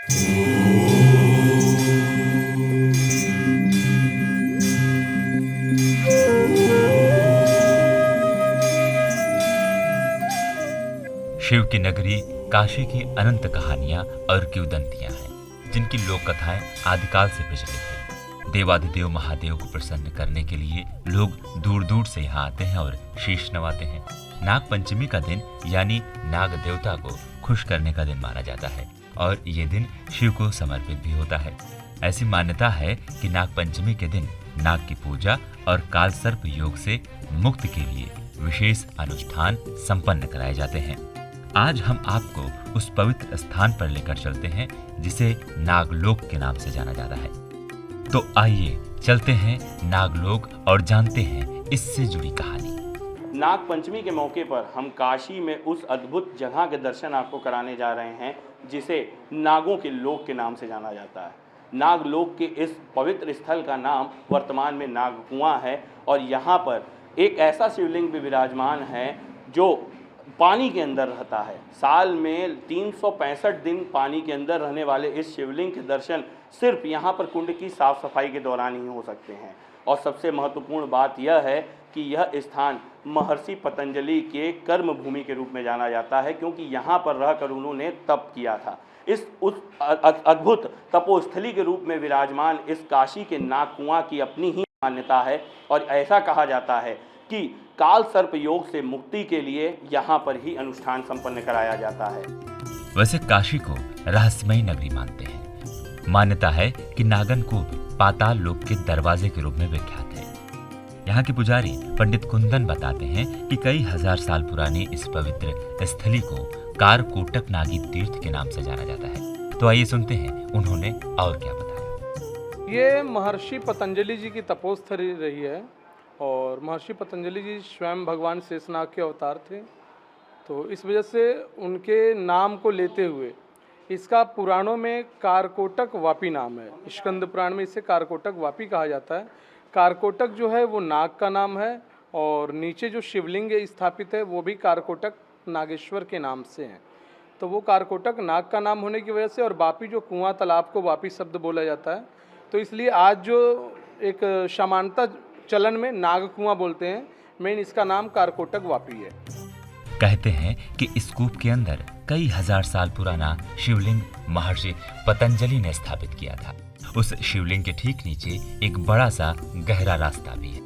शिव की नगरी काशी की अनंत कहानियां और किंवदंतियां हैं, जिनकी लोक कथाएं आदिकाल से प्रचलित है। देवाधिदेव महादेव को प्रसन्न करने के लिए लोग दूर दूर से यहाँ आते हैं और शीश नवाते हैं। नाग पंचमी का दिन यानी नाग देवता को खुश करने का दिन माना जाता है और ये दिन शिव को समर्पित भी होता है। ऐसी मान्यता है कि नाग पंचमी के दिन नाग की पूजा और काल सर्प योग से मुक्ति के लिए विशेष अनुष्ठान संपन्न कराए जाते हैं। आज हम आपको उस पवित्र स्थान पर लेकर चलते हैं जिसे नागलोक के नाम से जाना जाता है। तो आइए चलते हैं नागलोक और जानते हैं इससे जुड़ी कहानी। नाग पंचमी के मौके पर हम काशी में उस अद्भुत जगह के दर्शन आपको कराने जा रहे हैं जिसे नागों के लोक के नाम से जाना जाता है। नागलोक के इस पवित्र स्थल का नाम वर्तमान में नागकुआं है और यहाँ पर एक ऐसा शिवलिंग भी विराजमान है जो पानी के अंदर रहता है। साल में 365 दिन पानी के अंदर रहने वाले इस शिवलिंग के दर्शन सिर्फ यहाँ पर कुंड की साफ सफाई के दौरान ही हो सकते हैं। और सबसे महत्वपूर्ण बात यह है कि यह स्थान महर्षि पतंजलि के कर्म भूमि के रूप में जाना जाता है, क्योंकि यहाँ पर रहकर उन्होंने तप किया था। उस अद्भुत तपोस्थली के रूप में विराजमान इस काशी के नागकुआं की अपनी ही मान्यता है और ऐसा कहा जाता है कि काल सर्प योग से मुक्ति के लिए यहाँ पर ही अनुष्ठान संपन्न कराया जाता है। वैसे काशी को रहस्यमयी नगरी मानते हैं। मान्यता है कि नागन को पाताल लोक के दरवाजे के रूप में विख्यात है। यहाँ के पुजारी पंडित कुंदन बताते हैं कि कई हजार साल पुरानी इस पवित्र स्थली को कारकोटक नागी तीर्थ के नाम से जाना जाता है। तो आइए सुनते हैं उन्होंने और क्या बताया। ये महर्षि पतंजलि जी की तपोस्थली रही है और महर्षि पतंजलि जी स्वयं भगवान शेषनाग के अवतार थे, तो इस वजह से उनके नाम को लेते हुए इसका पुराणों में कारकोटक वापी नाम है। स्कंद पुराण में इसे कारकोटक वापी कहा जाता है। कारकोटक जो है वो नाग का नाम है और नीचे जो शिवलिंग स्थापित है वो भी कारकोटक नागेश्वर के नाम से हैं। तो वो कारकोटक नाग का नाम होने की वजह से और वापी जो कुआं तालाब को वापी शब्द बोला जाता है, तो इसलिए आज जो एक समानता चलन में नागकुआं बोलते हैं, मेन इसका नाम कारकोटक वापी है। कहते हैं कि इस कूप के अंदर कई हजार साल पुराना शिवलिंग महर्षि पतंजलि ने स्थापित किया था। उस शिवलिंग के ठीक नीचे एक बड़ा सा गहरा रास्ता भी है।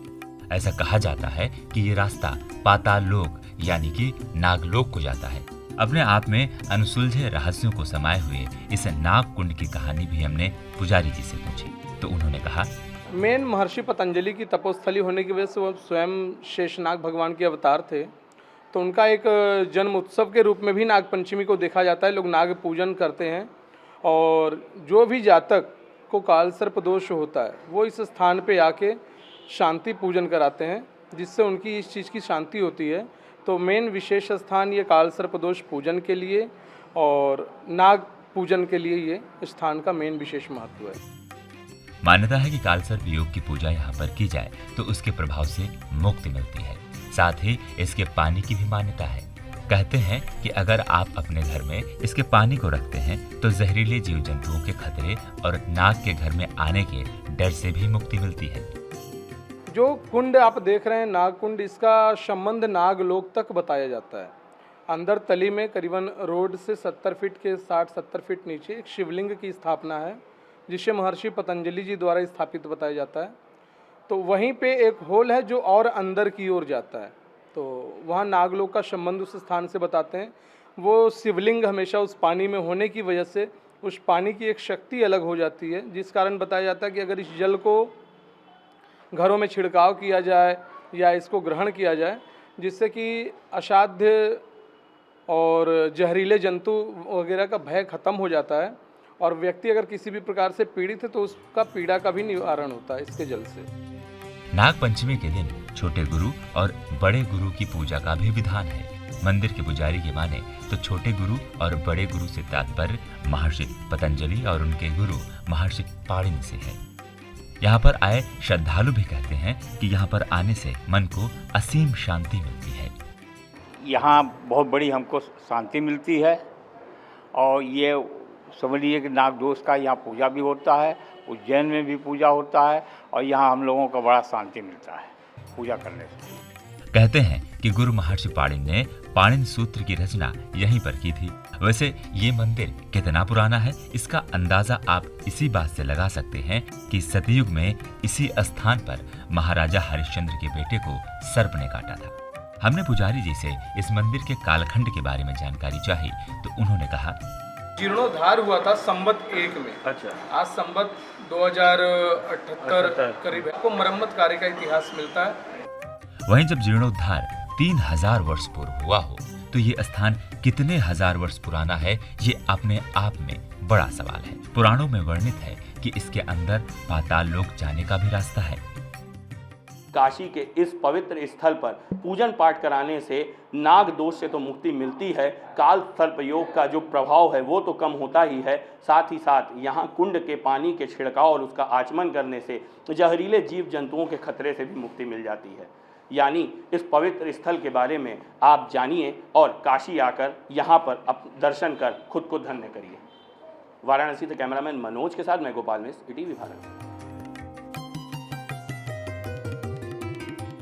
ऐसा कहा जाता है कि ये रास्ता पाताल लोक यानी कि नागलोक को जाता है। अपने आप में अनसुलझे रहस्यों को समाये हुए इस नाग कुंड की कहानी भी हमने पुजारी जी से पूछी, तो उन्होंने कहा, मेन महर्षि पतंजलि की तपोस्थली होने की वजह से वो स्वयं शेषनाग भगवान के अवतार थे, तो उनका एक जन्म उत्सव के रूप में भी नाग पंचमी को देखा जाता है। लोग नाग पूजन करते हैं और जो भी जातक को काल सर्प दोष होता है वो इस स्थान पे आके शांति पूजन कराते हैं, जिससे उनकी इस चीज़ की शांति होती है। तो मेन विशेष स्थान ये काल सर्प दोष पूजन के लिए और नाग पूजन के लिए ये स्थान का मेन विशेष महत्व है। मान्यता है कि कालसर्प योग की पूजा यहाँ पर की जाए तो उसके प्रभाव से मुक्ति मिलती है। साथ ही इसके पानी की भी मान्यता है। कहते हैं कि अगर आप अपने घर में इसके पानी को रखते हैं तो जहरीले जीव जंतुओं के खतरे और नाग के घर में आने के डर से भी मुक्ति मिलती है। जो कुंड आप देख रहे हैं नाग कुंड, इसका संबंध नागलोक तक बताया जाता है। अंदर तली में करीबन रोड से 70 फीट के 60-70 फीट नीचे एक शिवलिंग की स्थापना है, जिसे महर्षि पतंजलि जी द्वारा स्थापित बताया जाता है। तो वहीं पे एक होल है जो और अंदर की ओर जाता है, तो वहाँ नागलोक का संबंध उस स्थान से बताते हैं। वो शिवलिंग हमेशा उस पानी में होने की वजह से उस पानी की एक शक्ति अलग हो जाती है, जिस कारण बताया जाता है कि अगर इस जल को घरों में छिड़काव किया जाए या इसको ग्रहण किया जाए, जिससे कि असाध्य और जहरीले जंतु वगैरह का भय खत्म हो जाता है और व्यक्ति अगर किसी भी प्रकार से पीड़ित है तो उसका पीड़ा का भी निवारण होता है इसके जल से। नाग पंचमी के दिन छोटे गुरु और बड़े गुरु की पूजा का भी विधान है। मंदिर के पुजारी की माने तो छोटे गुरु और बड़े गुरु से तात्पर्य महर्षि पतंजलि और उनके गुरु महर्षि पाणिनि से है। यहाँ पर आए श्रद्धालु भी कहते हैं कि यहाँ पर आने से मन को असीम शांति मिलती है। यहाँ बहुत बड़ी हमको शांति मिलती है और ये समझ लीजिए कि नागदोष का यहाँ पूजा भी होता है, उज्जैन में भी पूजा होता है और यहाँ हम लोगों को बड़ा शांति मिलता है पूजा करने से। कहते हैं कि गुरु महर्षि पाणिनि ने पाणिनि सूत्र की रचना यहीं पर की थी। वैसे ये मंदिर कितना पुराना है, इसका अंदाजा आप इसी बात से लगा सकते हैं कि सतयुग में इसी स्थान पर महाराजा हरिश्चंद्र के बेटे को सर्प ने काटा था। हमने पुजारी जी से इस मंदिर के कालखंड के बारे में जानकारी चाही तो उन्होंने कहा, जीर्णोद्धार हुआ था संवत 1 में। अच्छा। आज संवत 2078 करीब है। आपको मरम्मत कार्य का इतिहास मिलता है। वहीं जब जीर्णोद्धार 3000 वर्ष पूर्व हुआ हो तो ये स्थान कितने हजार वर्ष पुराना है, ये अपने आप में बड़ा सवाल है। पुराणों में वर्णित है कि इसके अंदर पाताल लोक जाने का भी रास्ता है। काशी के इस पवित्र स्थल पर पूजन पाठ कराने से नाग दोष से तो मुक्ति मिलती है, काल सर्प योग का जो प्रभाव है वो तो कम होता ही है, साथ ही साथ यहाँ कुंड के पानी के छिड़काव और उसका आचमन करने से जहरीले जीव जंतुओं के खतरे से भी मुक्ति मिल जाती है। यानी इस पवित्र स्थल के बारे में आप जानिए और काशी आकर यहाँ पर दर्शन कर खुद को धन्य करिए। वाराणसी से कैमरामैन मनोज के साथ मैं गोपाल मिश्र, ईटीवी भारत।